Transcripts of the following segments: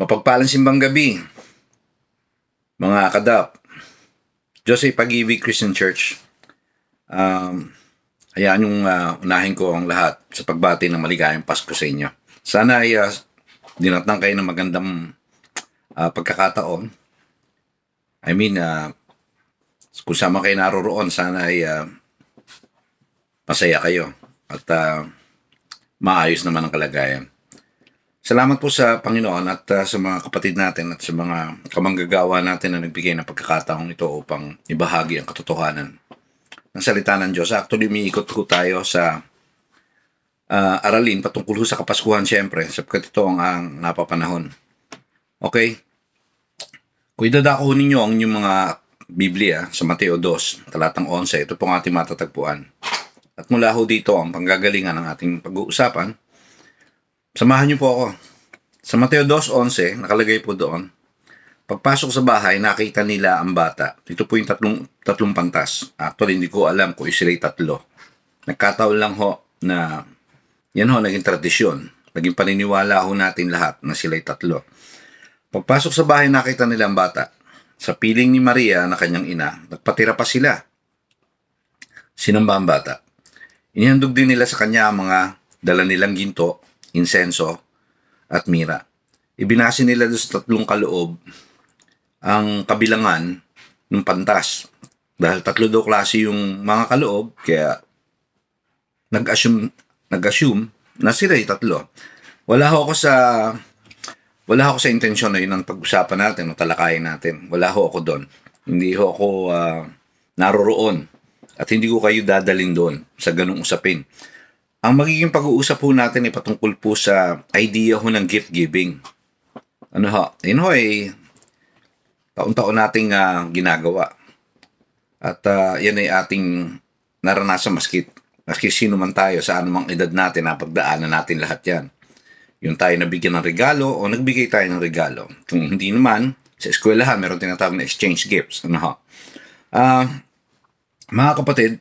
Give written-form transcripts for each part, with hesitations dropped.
Mapagpalang simbang gabi, mga kadap. Diyos ay Pag-ibig Christian Church. Hayaan yung unahin ko ang lahat sa pagbati ng maligayang Pasko sa inyo. Sana ay dinatnan kayo ng magandang pagkakataon. I mean, kung sama kayo naroroon, sana ay masaya kayo at maayos naman ang kalagayan. Salamat po sa Panginoon at sa mga kapatid natin at sa mga kamanggagawa natin na nagbigay ng pagkakataong ito upang ibahagi ang katotohanan ng salita ng Diyos. Actually, umiikot po tayo sa aralin patungkol sa Kapaskuhan siyempre sapagkat ito ang napapanahon. Okay? Kung idadako ninyo ang inyong mga Biblia sa Mateo 2, talatang 11, ito pong ating matatagpuan. At mula ho dito ang panggagalingan ng ating pag-uusapan. Samahan niyo po ako. Sa Mateo 2:11, nakalagay po doon, pagpasok sa bahay, nakita nila ang bata. Ito po yung tatlong pantas. Actually, hindi ko alam kung sila'y tatlo. Nagkataon lang ho na yan ho, naging tradisyon. Naging paniniwala ho natin lahat na sila'y tatlo. Pagpasok sa bahay, nakita nila ang bata. Sa piling ni Maria na kanyang ina, nagpatira pa sila. Sinamba ang bata. Inihandog din nila sa kanya ang mga dala nilang ginto, insenso, at mira. Ibinase nila doon sa tatlong kaloob ang kabilangan ng pantas. Dahil tatlo daw klase yung mga kaloob, kaya nag-assume na sila ay tatlo. Wala ako sa intensyon na yun ang pag-usapan natin o talakayin natin. Wala ho ako doon. Hindi ho ako naroroon. At hindi ko kayo dadalhin doon sa ganung usapin. Ang magiging pag-uusap po natin ay patungkol po sa idea ho ng gift giving. Ano ho? Yun ho ay taon-taon nating ginagawa. At yan ay ating naranasan maski sino man tayo sa anumang edad natin, napagdaanan natin lahat yan. Yung tayo nabigyan ng regalo o nagbigay tayo ng regalo. Kung hindi naman, sa eskwelahan meron tinatawag na exchange gifts. Ano ho? Mga kapatid,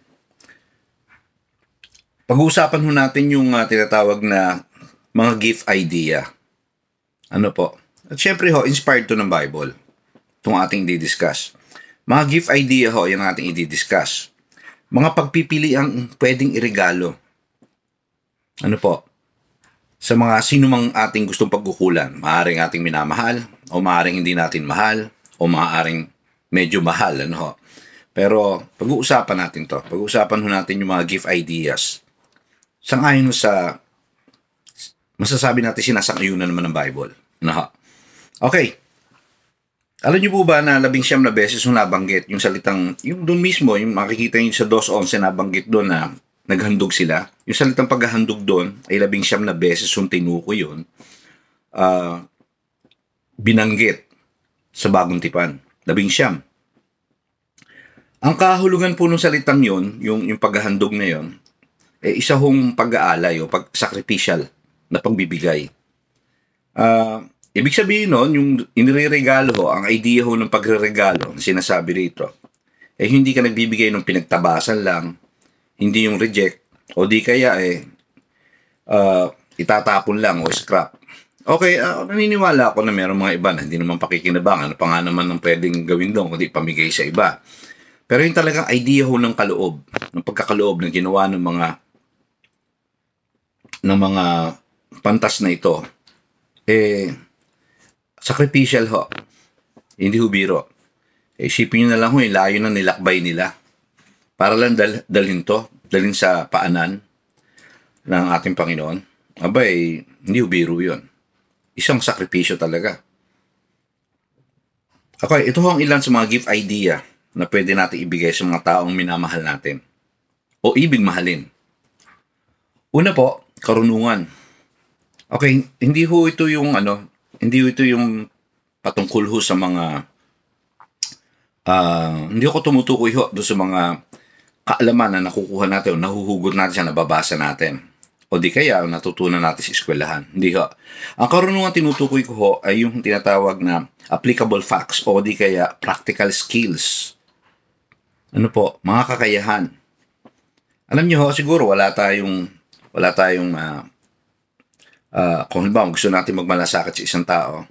pag-uusapan ho natin yung tinatawag na mga gift idea. Ano po? At syempre ho, inspired to ng Bible. Itong ating i-discuss. Mga gift idea ho, yung ating i-discuss. Mga pagpipili ang pwedeng iregalo. Ano po? Sa mga sino mang ating gustong pagkukulan. Maaaring ating minamahal, o maaaring hindi natin mahal, o maaaring medyo mahal. Ano ho? Pero pag-uusapan natin to. Pag-uusapan ho natin yung mga gift ideas. Sangayon sa masasabi natin sinasang-ayunan naman ng Bible. Ano? Okay. Alam niyo po ba na 19 na beses yung nabanggit yung salitang, yung doon mismo, yung makikita niyo sa 2:11 nabanggit doon na naghandog sila. Yung salitang paghahandog doon ay 19 na beses yung tinuko yun. Binanggit sa Bagong Tipan. 19. Ang kahulugan po ng salitang yun, yung paghahandog na yun, isa hong pag-aalay o pag-sacrificial na pagbibigay. Ibig sabihin nun, yung iniregalo ho, ang idea ho ng pagre-regalo, na sinasabi rito, hindi ka nagbibigay ng pinagtabasan lang, hindi yung reject, o di kaya itatapon lang o scrap. Okay, naniniwala ako na meron mga iba na hindi naman pakikinabangan, ano pa nga naman ang pwedeng gawin doon, kundi pamigay sa iba. Pero yung talagang idea ho ng kaloob, ng pagkakaloob na ginawa ng mga pantas na ito, sacrificial ho. Hindi ho biro. Isipin nyo na lang ho, yung layo na nilakbay nila. Para lang dalhin sa paanan ng ating Panginoon. Abay, hindi ho biro yun. Isang sakripisyo talaga. Okay, ito ho ang ilan sa mga gift idea na pwede natin ibigay sa mga taong minamahal natin. O ibig mahalin. Una po, karunungan. Okay, hindi ho ito yung patungkol ho sa mga hindi ako tumutukoy ho doon sa mga kaalaman na nakukuha natin o nahuhugot natin sa nababasa natin. O di kaya natutunan natin sa eskwelahan. Hindi ho. Ang karunungan tinutukoy ko ho ay yung tinatawag na applicable facts o di kaya practical skills. Ano po? Mga kakayahan. Alam niyo ho, siguro wala tayong kung halimbawa gusto natin magmalasakit sa isang tao,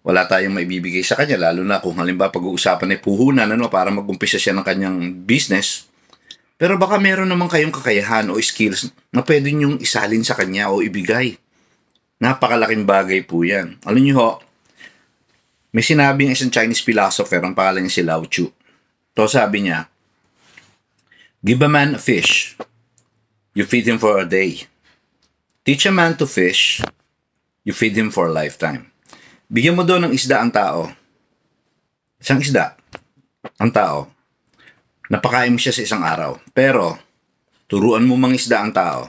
wala tayong maibibigay sa kanya, lalo na kung halimbawa pag-uusapan ay puhunan, para mag-umpisa siya ng kanyang business. Pero baka meron naman kayong kakayahan o skills na pwede niyong isalin sa kanya o ibigay. Napakalaking bagay po yan. Alam niyo ho, may sinabing isang Chinese philosopher, ang pangalan niya si Lao Tzu. To sabi niya, give a man a fish, you feed him for a day. Teach a man to fish, you feed him for a lifetime. Bigyan mo doon ng isda ang tao. Isang isda, ang tao. Napakain mo siya sa isang araw. Pero, turuan mo mang isda ang tao,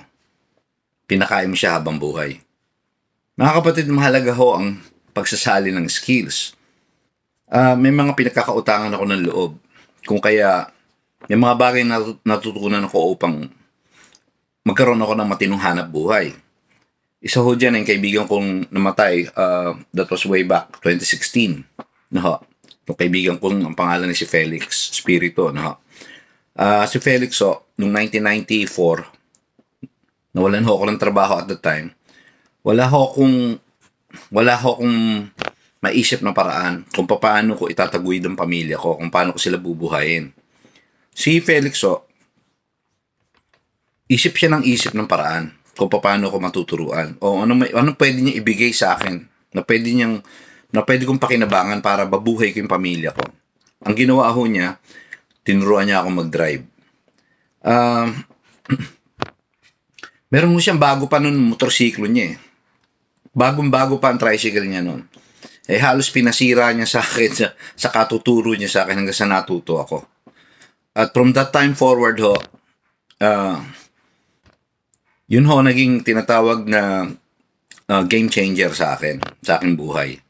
pinakain mo siya habang buhay. Mga kapatid, mahalaga ho ang pagsasali ng skills. May mga pinagkakautangan ako ng loob. Kung kaya, may mga bagay na natutunan ako upang magkaroon ako ng matinong hanap buhay. Isa ho dyan yung kaibigan kong namatay, that was way back 2016. No? Yung kaibigan kong, ang pangalan ni si Felix Espiritu. No? Si Felix, noong 1994, nawalan ho ako ng trabaho at the time. Wala ho akong maisip na paraan kung paano ko itataguyod ang pamilya ko, kung paano ko sila bubuhayin. Si Felix, isip siya ng paraan kung paano ko matuturuan o ano pwede niya ibigay sa akin na pwede kong pakinabangan para babuhay ko yung pamilya ko. Ang ginawa ho niya, tinuruan niya ako mag-drive. Meron mo siyang bago pa nun motorsiklo niya eh. Bagong-bago pa ang tricycle niya nun. Halos pinasira niya sa akin sa katuturo niya sa akin hanggang sa natuto ako. At from that time forward ho, yun ho naging tinatawag na game changer sa aking buhay.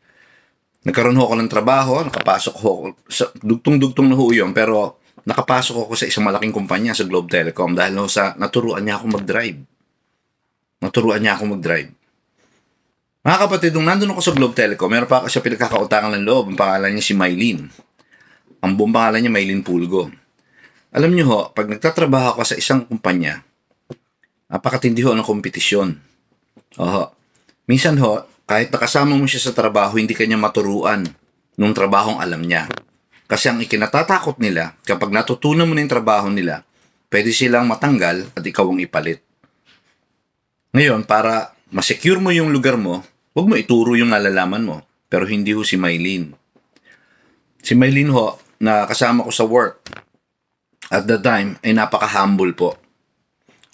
Nagkaroon ho ako ng trabaho, nakapasok ho, dugtong-dugtong na ho yun, pero nakapasok ako sa isang malaking kumpanya sa Globe Telecom dahil ho naturuan niya ako mag-drive. Mga kapatid, nung nandun ako sa Globe Telecom, meron pa siya pinagkakautangan ng loob. Ang pangalan niya si Maylene. Ang buong pangalan niya, Maylene Pulgo. Alam niyo ho, pag nagtatrabaho ka sa isang kumpanya, napakatindi ho ng kompetisyon. Minsan ho, kahit nakasama mo siya sa trabaho, hindi kanya maturuan nung trabahong alam niya. Kasi ang ikinatatakot nila, kapag natutunan mo na yung trabaho nila, pwede silang matanggal at ikaw ang ipalit. Ngayon, para masecure mo yung lugar mo, huwag mo ituro yung nalalaman mo. Pero hindi ho si Maylene. Si Maylene ho, na kasama ko sa work, at the time, ay napaka-humble po.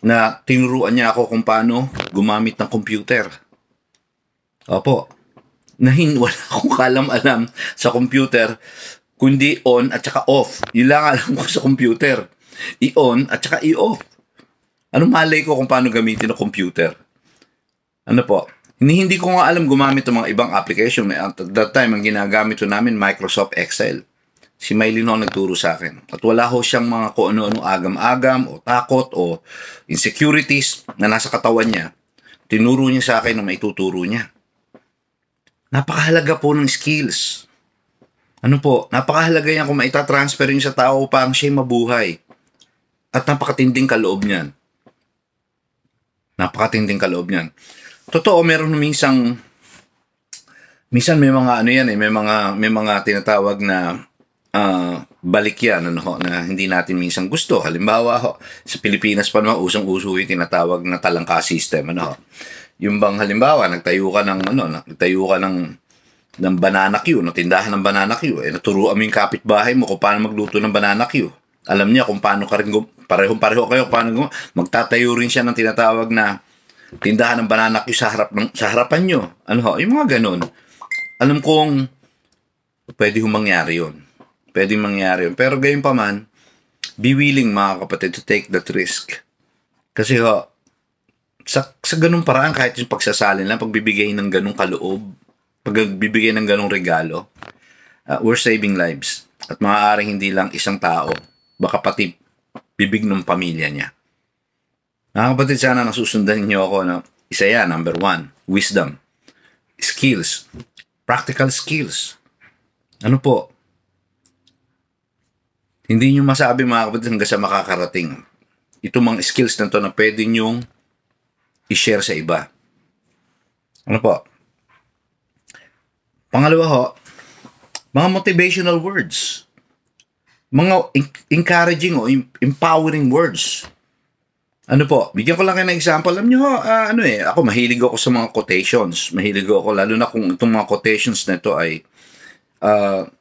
Na tinuruan niya ako kung paano gumamit ng computer. Opo. Wala akong kalam-alam sa computer, kundi on at saka off. Yun lang alam ko sa computer. I-on at saka i-off. Anong malay ko kung paano gamitin ang computer? Ano po? Hindi ko nga alam gumamit ng mga ibang application. At that time, ang ginagamit ko namin, Microsoft Excel. Si Maylene ho nagturo sa akin. At wala ho siyang mga kung ano-ano agam-agam o takot o insecurities na nasa katawan niya. Tinuro niya sa akin na maituturo niya. Napakahalaga po ng skills. Ano po? Napakahalaga yan kung maitatransfer yun sa tao upang siya'y mabuhay. At napakatinding kaloob niyan. Totoo, meron minsan may mga may mga tinatawag na balik yan na hindi natin minsan gusto. Halimbawa sa Pilipinas pa naman usong-uso yung tinatawag na talangka system Yung bang halimbawa nagtayo ka ng banana queue, tindahan ng banana queue, naturuan mo yung kapitbahay mo kung paano magluto ng banana queue. Alam niya kung paano ka rin pareho kayo paano magtatayo rin siya ng tinatawag na tindahan ng banana queue sa harapan nyo. Yung mga ganun. Alam kong pwede mangyari yun. Pero gayon pa man, be willing mga kapatid to take that risk. Kasi sa ganung paraan, kahit yung pagsasali lang, pagbibigay ng ganung kaloob, pagbibigay ng ganung regalo, we're saving lives. At maaaring hindi lang isang tao, baka pati bibig ng pamilya niya. Mga kapatid, sana nasusundan niyo ako na isa yan, number 1, wisdom, skills, practical skills. Ano po? Hindi nyo masabi mga kapatid hanggang sa makakarating. Ito mga skills na to na pwede nyong i-share sa iba. Ano po? Pangalawa ho, mga motivational words. Mga encouraging o empowering words. Ano po, bigyan ko lang kayo ng example. Alam nyo ho, ako mahilig ako sa mga quotations. Mahilig ako, lalo na kung itong mga quotations na ito ay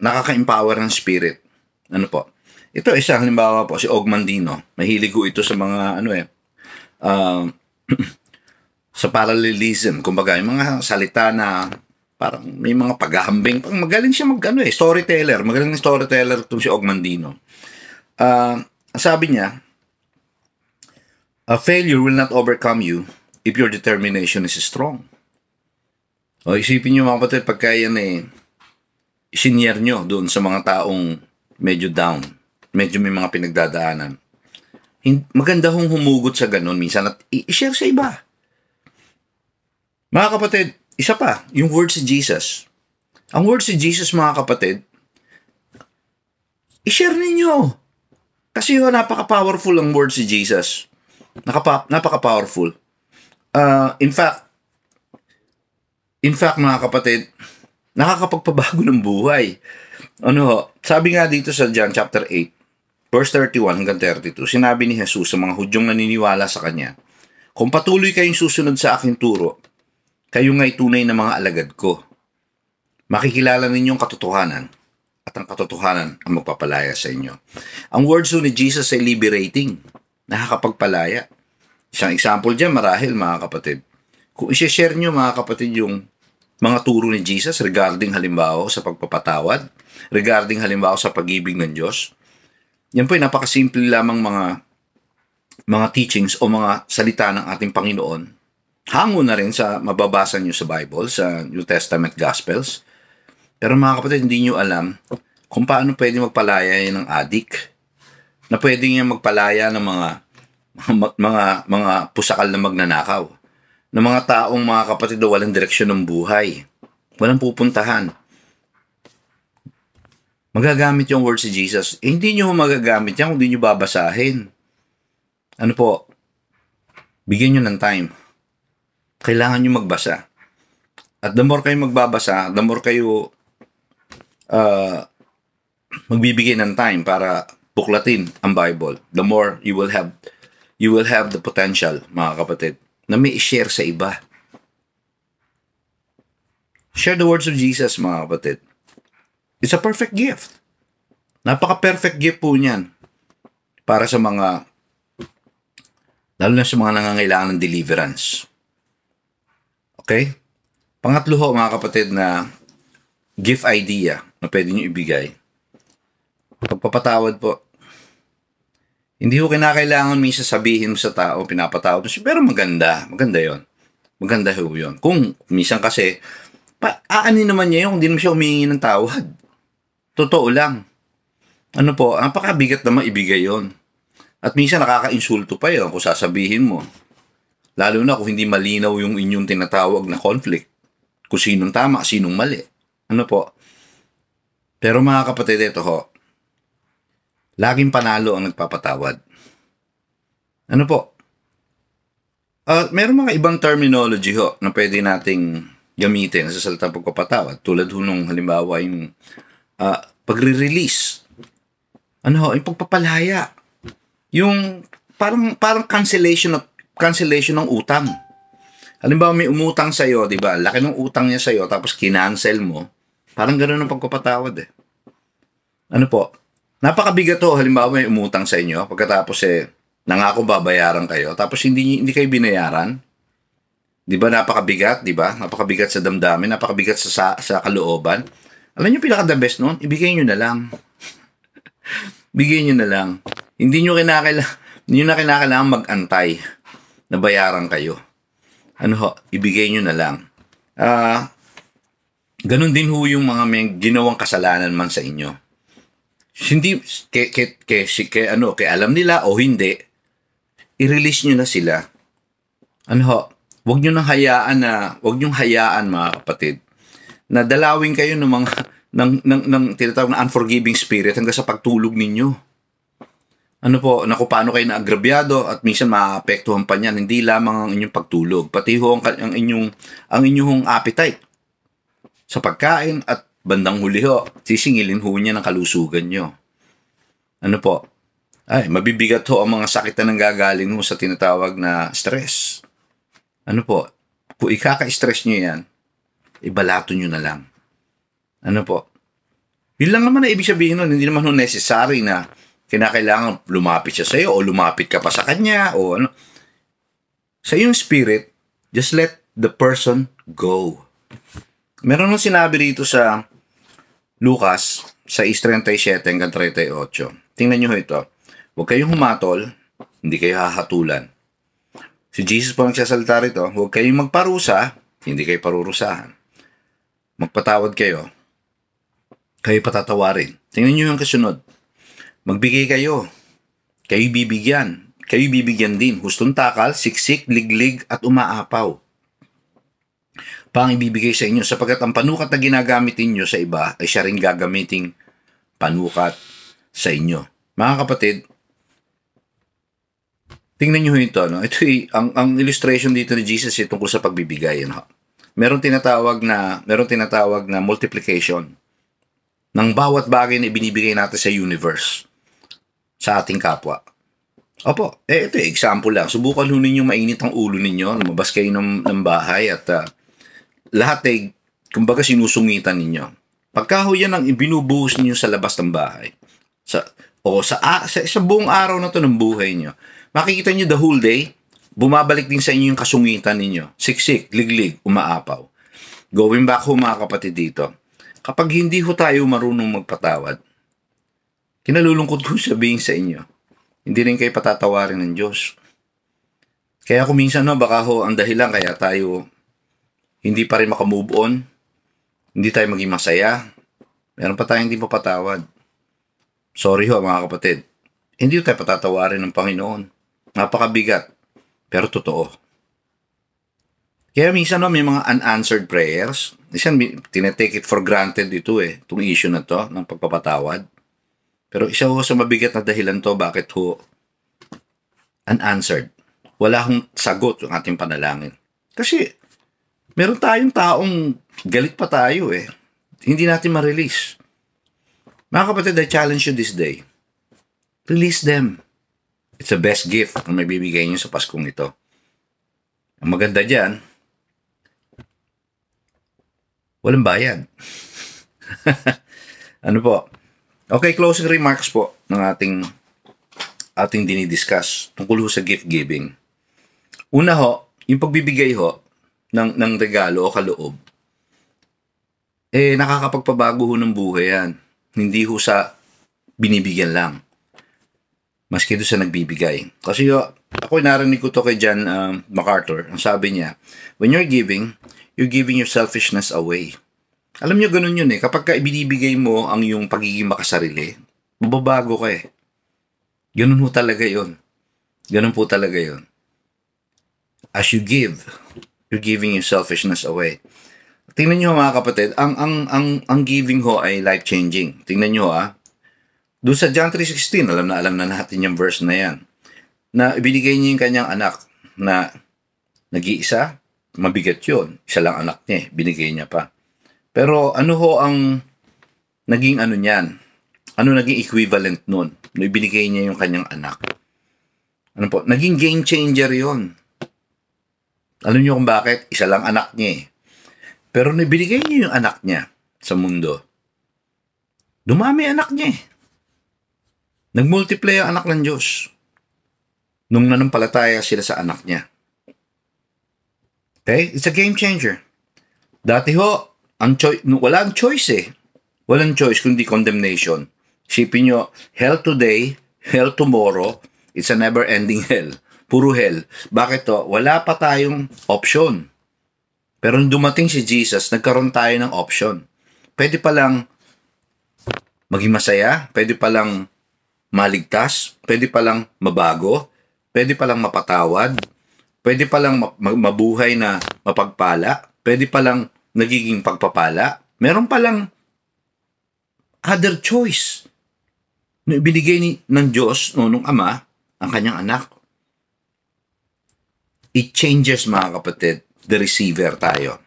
nakaka-empower ng spirit. Ano po? Ito isa, halimbawa po, si Ogmandino. Mahilig ko ito sa mga, sa parallelism. Kumbaga, yung mga salita na parang may mga paghahambing. Magaling siya storyteller. Magaling na storyteller itong si Ogmandino. Sabi niya, a failure will not overcome you if your determination is strong. O isipin niyo mga kapatid, pagka yan isinyer nyo doon sa mga taong medyo down, medyo may mga pinagdadaanan. Maganda hong humugot sa ganun minsan at i-share sa iba. Mga kapatid, isa pa, yung words si Jesus. Ang words si Jesus, mga kapatid, i-share ninyo. Kasi napaka-powerful ang words si Jesus. Napaka-powerful. In fact, mga kapatid, nakakapagpabago ng buhay. Sabi nga dito sa John chapter 8, verse 31 hanggang 32, sinabi ni Jesus sa mga Hudyong naniniwala sa Kanya, kung patuloy kayong susunod sa aking turo, kayo nga'y tunay na mga alagad ko. Makikilala ninyong katotohanan at ang katotohanan ang magpapalaya sa inyo. Ang words ni Jesus ay liberating, nakakapagpalaya. Isang example dyan, marahil mga kapatid. Kung i-share nyo mga kapatid yung mga turo ni Jesus regarding halimbawa sa pagpapatawad, regarding halimbawa sa pag-ibig ng Diyos, yan po ay napakasimple lamang mga teachings o mga salita ng ating Panginoon. Hango na rin sa mababasa nyo sa Bible, sa New Testament Gospels. Pero mga kapatid, hindi nyo alam kung paano pwede magpalaya yan ng adik, na pwede niya magpalaya ng mga pusakal na magnanakaw, ng mga taong mga kapatid na walang direksyon ng buhay, walang pupuntahan. Magagamit yung word si Jesus. Hindi nyo magagamit yan kung hindi nyo babasahin. Ano po? Bigyan nyo ng time. Kailangan nyo magbasa. At the more kayo magbabasa, the more kayo magbibigay ng time para buklatin ang Bible, the more you will have the potential, mga kapatid, na may i-share sa iba. Share the words of Jesus, mga kapatid. It's a perfect gift. Napaka-perfect gift po niyan para sa mga, lalo na sa mga nangangailangan ng deliverance. Okay? Pangatlo ho, mga kapatid, na gift idea na pwede nyo ibigay. Pagpapatawad po. Hindi ho kinakailangan minsan sabihin sa tao, pinapatawad mo siya, pero maganda. Maganda yon. Maganda ho yun. Kung minsan kasi, aanin naman niya yun kung hindi naman siya humingi ng tawad. Totoo lang. Ano po, napakabigat naman ibigay yon. At minsan nakaka-insulto pa yun kung sasabihin mo. Lalo na kung hindi malinaw yung inyong tinatawag na conflict. Kung sinong tama, sinong mali. Ano po? Pero mga kapatid, ito ho. Laging panalo ang nagpapatawad. Ano po? Meron mga ibang terminology ho na pwede nating gamitin sa salitang pagpapatawad. Tulad ho nung halimbawa yung pagre-release. Ano ho? Yung pagpapalaya. Yung parang cancellation ng utang. Halimbawa may umutang sa'yo, di ba? Laki ng utang niya sa'yo, tapos kinancel mo. Parang gano'n ang pagpapatawad eh. Ano po? Napakabigat to, halimbawa may umutang sa inyo, pagkatapos nangako babayaran kayo, tapos hindi kayo binayaran. Di ba napakabigat, di ba? Napakabigat sa damdamin, napakabigat sa kalooban. Alam niyo pinaka-the best noon? Ibigay niyo na lang. Bigay niyo na lang. Hindi niyo na kinakailangan mag-antay na bayaran kayo. Ano ho, ibigay nyo na lang. Ganun din ho yung mga may ginawang kasalanan man sa inyo. Hindi, kay alam nila o hindi, i-release nyo na sila. Ano ho, huwag nyo hayaan mga kapatid, na dalawin kayo ng mga, ng tinatawag na unforgiving spirit hanggang sa pagtulog ninyo. Ano po, kung paano kayo naagrabyado at minsan maaapektuhan pa niyan, hindi lamang ang inyong pagtulog, pati ho ang inyong appetite. sa pagkain at bandang huli ho, sisingilin ho niya ng kalusugan nyo. Ano po? Ay, mabibigat ho ang mga sakit na nanggagaling ho sa tinatawag na stress. Ano po? Kung ikaka-stress nyo yan, ibalato nyo na lang. Ano po? Yun lang naman na ibig sabihin nun. Hindi naman ho necessary na kinakailangan lumapit siya sa'yo o lumapit ka pa sa kanya o ano. Sa iyong spirit, just let the person go. Meron nung sinabi rito sa Lucas 6:37-38. Tingnan nyo ito. Huwag kayong humatol, hindi kayo hahatulan. Si Jesus po nagsasalita rito, huwag kayong magparusa, hindi kayo parurusahan. Magpatawad kayo, kayo patatawarin. Tingnan nyo yung kasunod. Magbigay kayo, kayo bibigyan din. Hustong takal, siksik, liglig, at umaapaw. Pang ibibigay sa inyo, sapagkat ang panukat na ginagamit ninyo sa iba ay siya rin gagamiting panukat sa inyo. Mga kapatid, tingnan nyo ito. No? Ito ang illustration dito ni Jesus ay tungkol sa pagbibigay. No? Meron tinatawag na multiplication ng bawat bagay na ibinibigay natin sa universe, sa ating kapwa. Opo, ito example lang. Subukan ho ninyo mainit ang ulo ninyo, lumabas kayo ng bahay at lahat ay, kumbaga, sinusungitan ninyo. Pagka ho yan ang ibinubuhos ninyo sa labas ng bahay, sa buong araw na to ng buhay nyo, makikita nyo the whole day, bumabalik din sa inyo yung kasungitan ninyo. Siksik, liglig, umaapaw. Going back ho mga kapatid dito, kapag hindi ho tayo marunong magpatawad, kinalulungkot ko sabihin sa inyo, hindi rin kayo patatawarin ng Diyos. Kaya kung minsan baka ho ang dahilan kaya tayo hindi pa rin makamove on, hindi tayo maging masaya, meron pa tayong hindi mapatawad. Sorry ho mga kapatid, hindi tayo patatawarin ng Panginoon. Napakabigat, pero totoo. Kaya minsan may mga unanswered prayers. Minsan tinetake it for granted dito itong issue na to ng pagpapatawad. Pero isa ho sa mabigat na dahilan to bakit ho unanswered. Wala hong sagot yung ating panalangin. Kasi meron tayong taong galit pa tayo Hindi natin ma-release. Mga kapatid, I challenge you this day. Release them. It's the best gift na may bibigay niyo sa Paskong ito. Ang maganda dyan, walang bayad. Ano po? Okay, closing remarks po ng ating dinidiscuss tungkol sa gift giving. Una ho, yung pagbibigay ho ng regalo o kaloob, nakakapagpabago ho ng buhay yan. Hindi ho sa binibigyan lang. Maski doon sa nagbibigay. Kasi ako narinig ko to kay John MacArthur. Ang sabi niya, when you're giving your selfishness away. Alam niyo ganun yun Kapag ka ibinibigay mo ang yung pagiging makasarili, mababago ka Ganun ho talaga yun. Ganun po talaga yun. As you give, you're giving your selfishness away. Tingnan niyo mga kapatid, ang giving ho ay life-changing. Tingnan niyo doon sa John 3:16, alam na natin yung verse na yan. Na ibinigay niya yung kanyang anak na nag-iisa, mabigat yun. Isa lang anak niya binigay niya pa. Pero ano ho ang naging niyan? Ano naging equivalent nun? No, ibinigay niya yung kanyang anak. Ano po? Naging game changer yon. Alam niyo kung bakit? Isa lang anak niya Pero nabinigay niya yung anak niya sa mundo. Dumami anak niya Nagmultiply ang anak ng Diyos. Nung nanampalataya sila sa anak niya. Okay? It's a game changer. Dati ho, walang choice Walang choice kundi condemnation. Isipin nyo, hell today, hell tomorrow, it's a never-ending hell. Puro hell. Bakit to? Wala pa tayong option. Pero nung dumating si Jesus, nagkaroon tayo ng option. Pwede palang maging masaya, pwede palang maligtas, pwede palang mabago, pwede palang mapatawad, pwede palang mabuhay na mapagpala, pwede palang nagiging pagpapala, meron palang other choice na ibinigay ng Diyos, nung Ama, ang kanyang anak. It changes mga kapatid, the receiver tayo.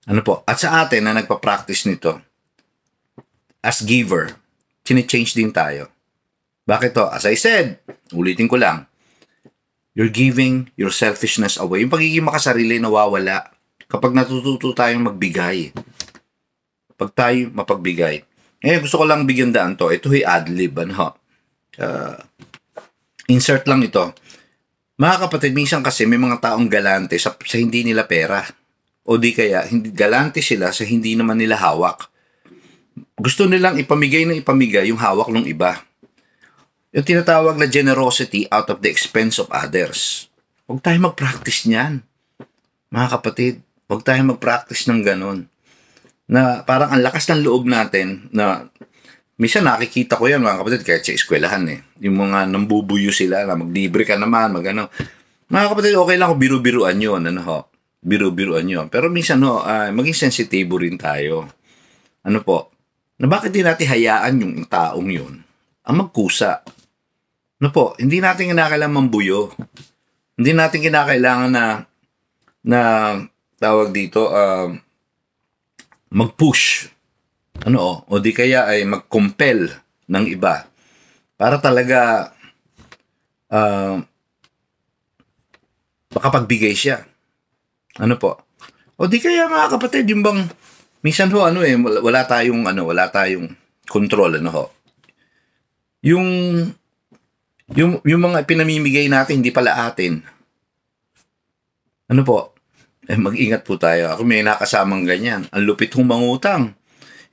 Ano po? At sa atin na nagpa-practice nito, as giver, chine-change din tayo. Bakit to? As I said, ulitin ko lang, you're giving your selfishness away. Yung pagiging makasarili nawawala kapag natututo tayong magbigay. Pag tayo mapagbigay. Gusto ko lang bigyan daan to. Ito ay ad-lib. Insert lang ito. Mga kapatid, minsan kasi may mga taong galante sa hindi nila pera. O di kaya, galante sila sa hindi naman nila hawak. Gusto nilang ipamigay yung hawak ng iba. Yung tinatawag na generosity out of the expense of others. Huwag tayo mag-practice niyan. Mga kapatid, huwag tayo mag-practice ng ganun. Na parang ang lakas ng loob natin na minsan nakikita ko yan mga kapatid kahit sa eskwelahan Yung mga nambubuyo sila na maglibre ka naman, magano. Mga kapatid, okay lang kung biru-biruan yun. Biru-biruan yun. Pero minsan maging sensitibo rin tayo. Ano po? Na bakit di natin hayaan yung taong yun ang magkusa? Ano po? Hindi natin kinakailangan mambuyo. Hindi natin kinakailangan na tawag dito, mag-push. O di kaya ay mag-compel ng iba para talaga makapagbigay siya. Ano po? O di kaya mga kapatid, yung bang minsan wala tayong control Yung mga pinamimigay natin hindi pala atin. Ano po? Mag-ingat po tayo. Ako may nakasamang ganyan. Ang lupit hong mangutang.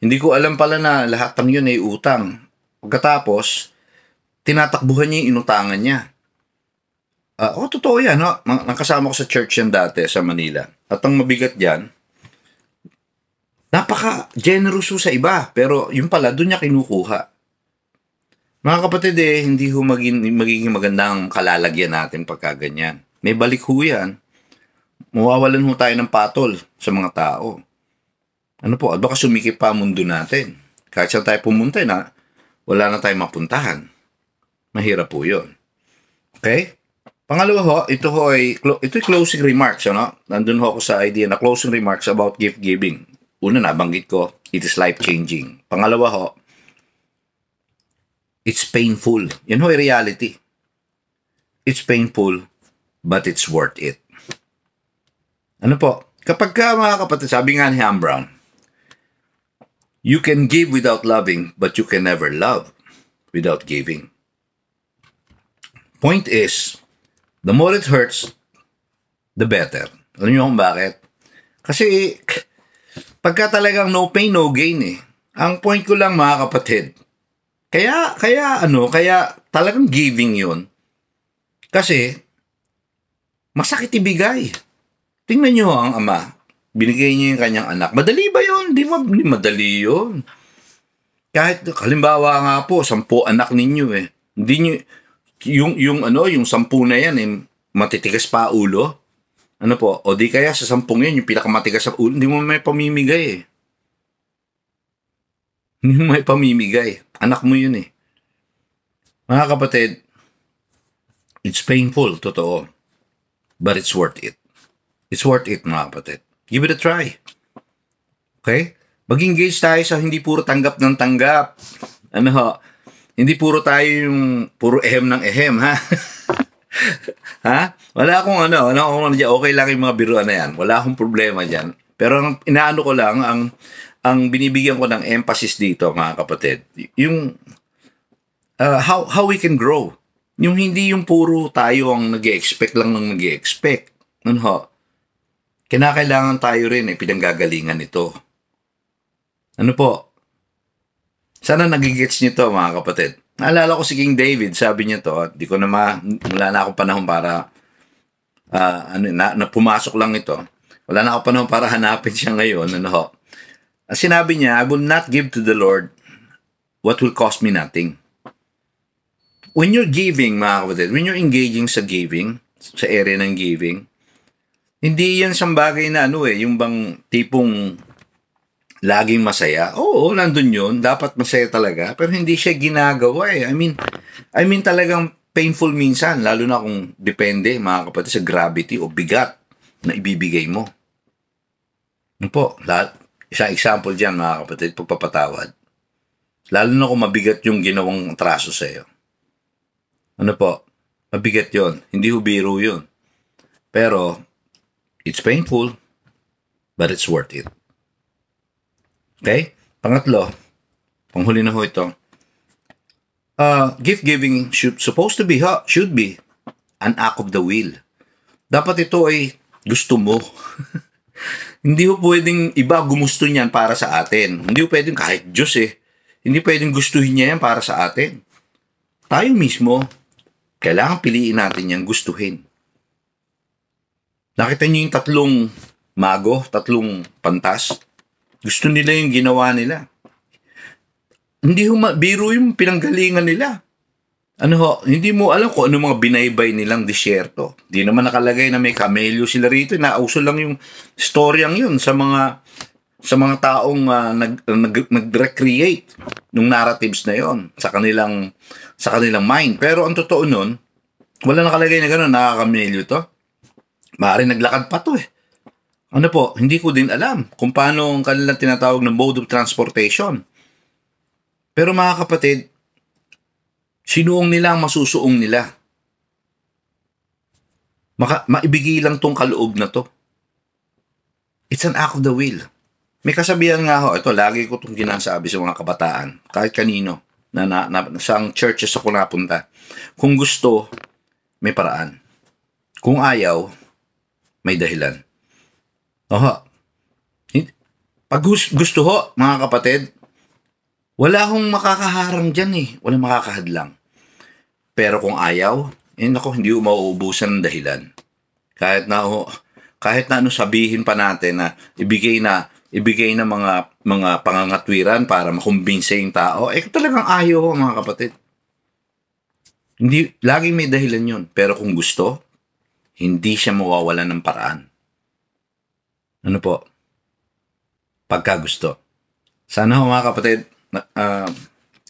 Hindi ko alam pala na lahat ng yun ay utang. Pagkatapos, tinatakbuhan niya yung inutangan niya. Totoo yan. Nakasama ko sa church yan dati sa Manila. At ang mabigat dyan, napaka-generous sa iba. Pero yung pala, doon niya kinukuha. Mga kapatid hindi ho magiging magandang kalalagyan natin pagka ganyan. May balik ho yan. Mawawalan ho tayo ng patol sa mga tao. Ano po? At baka sumikip pa ang mundo natin. Kahit saan tayo pumunta wala na tayong mapuntahan. Mahirap po yun. Okay? Pangalawa ho, ito ay closing remarks. Nandun ho ako sa idea na closing remarks about gift giving. Una, nabanggit ko, it is life-changing. Pangalawa ho, it's painful. Yan ho ay reality. It's painful, but it's worth it. Ano po? Kapag mga kapatid, sabi nga ni Ham Brown, you can give without loving, but you can never love without giving. Point is, the more it hurts, the better. Alam niyo kung bakit? Kasi, pagka talagang no pain, no gain Ang point ko lang mga kapatid, kaya talagang giving yun. Kasi, masakit ibigay. Tingnan nyo ang ama. Binigay niya yung kanyang anak. Madali ba yun? Di madali yun. Kahit, halimbawa nga po, 10 anak ninyo Hindi nyo, yung 10 na yan matitigas pa ulo. Ano po? O di kaya sa 10 yun, yung pinakamatigas sa ulo, hindi mo may pamimigay Hindi mo may pamimigay. Anak mo yun Mga kapatid, it's painful, totoo. But it's worth it. It's worth it, mga kapatid. Give it a try. Okay? Mag-engage tayo sa hindi puro tanggap ng tanggap. Hindi puro tayo yung puro ehem ng ehem, ha? Ha? Wala akong okay lang yung mga biruan na yan. Wala akong problema dyan. Pero ang inaano ko lang, ang binibigyan ko ng emphasis dito, mga kapatid, yung how we can grow. Yung hindi yung puro tayo ang nag-e-expect lang ng nag-e-expect. Kinakailangan tayo rin pinanggagalingan nito. Ano po? Sana nagigets nyo to, mga kapatid. Naalala ko si King David, sabi niya to, di ko wala na akong panahon para, pumasok lang ito. Wala na akong panahon para hanapin siya ngayon. Sinabi niya, I will not give to the Lord what will cost me nothing. When you're giving, mga kapatid, when you're engaging sa giving, sa area ng giving, hindi yan siyang bagay na yung bang tipong laging masaya. Oo, nandun yun. Dapat masaya talaga. Pero hindi siya ginagawa I mean talagang painful minsan. Lalo na kung depende, mga kapatid, sa gravity o bigat na ibibigay mo. Ano po, isang example diyan mga kapatid, pagpapatawad. Lalo na kung mabigat yung ginawang atraso sa'yo. Ano po, mabigat yon, hindi ho biro yun. Pero, it's painful, but it's worth it. Okay? Pangatlo, panghuli na ho ito. Gift giving should be an act of the will. Dapat ito ay gusto mo. Hindi ho pwedeng iba gumusto niyan para sa atin. Hindi ho pwedeng kahit Diyos hindi pwedeng gustuhin niya yan para sa atin. Tayo mismo, kailangan piliin natin yan, gustuhin. Nakita niyo yung tatlong mago, tatlong pantas? Gusto nila yung ginawa nila. Hindi ho biro yung pinanggalingan nila. Hindi mo alam kung ano mga binaybay nilang disyerto. Di naman nakalagay na may kamelyo sila rito. Nauso lang yung storyang yun sa mga taong nag-recreate ng narratives na yon sa kanilang mind. Pero ang totoo nun, wala nakalagay na gano'n, nakakamelyo to. Maaaring naglakad pa to Ano po, hindi ko din alam kung paano ang kanilang tinatawag na mode of transportation. Pero mga kapatid, sinuong nila ang masusuong nila. Maibigay lang tong kaloob na to. It's an act of the will. May kasabihan nga ho, ito lagi ko itong ginasabi sa mga kabataan, kahit kanino, na sa churches ako napunta. Kung gusto, may paraan. Kung ayaw, may dahilan. Pag gusto ho, mga kapatid, wala akong makakaharang dyan Walang makakahadlang. Pero kung ayaw, hindi mauubusan ng dahilan. Kahit na sabihin pa natin na ibigay na mga pangangatwiran para makumbinse yung tao, talagang ayaw mga kapatid. Hindi, laging may dahilan yun. Pero kung gusto, hindi siya mawawalan ng paraan. Ano po? Pagka gusto. Sana mga kapatid,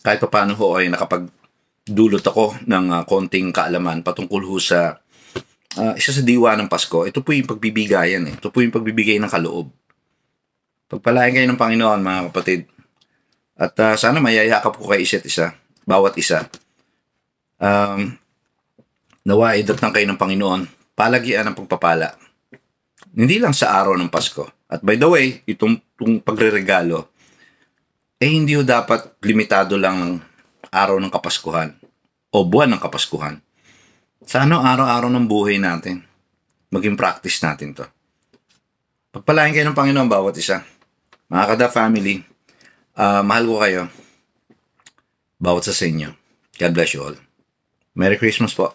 kahit pa paano ay nakapagdulot ako ng konting kaalaman patungkol sa isa sa diwa ng Pasko. Ito po yung pagbibigayan Ito po yung pagbibigay ng kaloob. Pagpalain kayo ng Panginoon mga kapatid. At sana mayayakap ko kay isa't isa, bawat isa. Nawa idatnan kayo ng Panginoon, palagian ng pagpapala. Hindi lang sa araw ng Pasko. At by the way, itong pagreregalo, hindi ho dapat limitado lang ng araw ng Kapaskuhan o buwan ng Kapaskuhan. Sa araw-araw ng buhay natin, maging practice natin to. Pagpalain kayo ng Panginoon bawat isa. Mga Kada family, mahal ko kayo. Bawat sa inyo. God bless you all. Merry Christmas po.